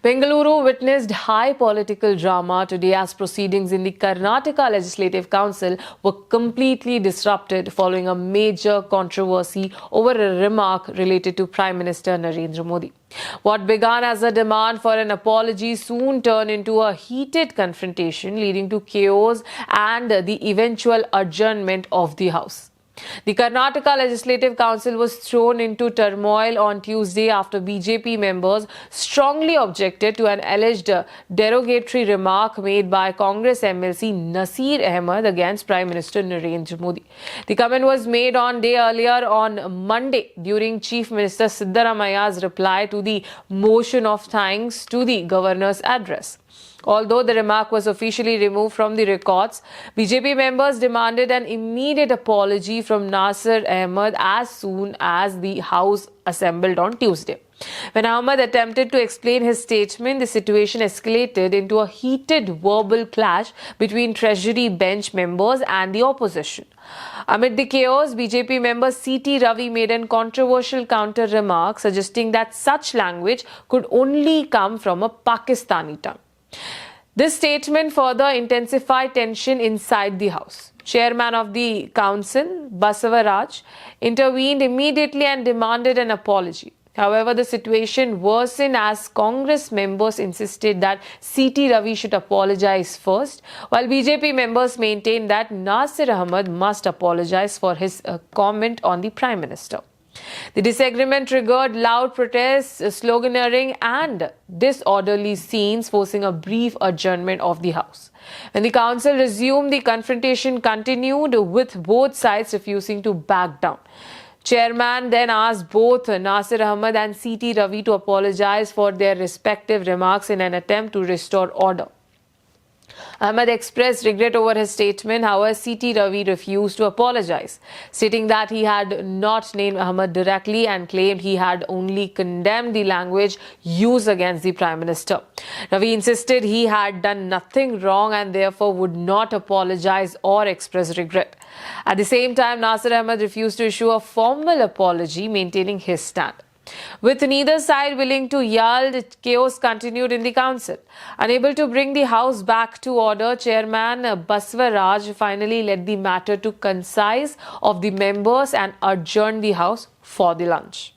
Bengaluru witnessed high political drama today as proceedings in the Karnataka Legislative Council were completely disrupted following a major controversy over a remark related to Prime Minister Narendra Modi. What began as a demand for an apology soon turned into a heated confrontation, leading to chaos and the eventual adjournment of the House. The Karnataka Legislative Council was thrown into turmoil on Tuesday after BJP members strongly objected to an alleged derogatory remark made by Congress MLC Nasir Ahmed against Prime Minister Narendra Modi. The comment was made on day earlier on Monday during Chief Minister Siddaramaya's reply to the motion of thanks to the governor's address. Although the remark was officially removed from the records, BJP members demanded an immediate apology from Nasir Ahmed as soon as the House assembled on Tuesday. When Ahmed attempted to explain his statement, the situation escalated into a heated verbal clash between Treasury bench members and the opposition. Amid the chaos, BJP member C.T. Ravi made a controversial counter remark suggesting that such language could only come from a Pakistani tongue. This statement further intensified tension inside the House. Chairman of the Council, Basavaraj, intervened immediately and demanded an apology. However, the situation worsened as Congress members insisted that C.T. Ravi should apologize first, while BJP members maintained that Nasir Ahmed must apologize for his comment on the Prime Minister. The disagreement triggered loud protests, sloganeering and disorderly scenes, forcing a brief adjournment of the House. When the council resumed, the confrontation continued, with both sides refusing to back down. Chairman then asked both Nasir Ahmed and C.T. Ravi to apologize for their respective remarks in an attempt to restore order. Ahmed expressed regret over his statement. However, C.T. Ravi refused to apologize, stating that he had not named Ahmed directly and claimed he had only condemned the language used against the Prime Minister. Ravi insisted he had done nothing wrong and therefore would not apologize or express regret. At the same time, Nasir Ahmed refused to issue a formal apology, maintaining his stand. With neither side willing to yield, chaos continued in the council. Unable to bring the House back to order, Chairman Basavaraj finally led the matter to concise of the members and adjourned the House for the lunch.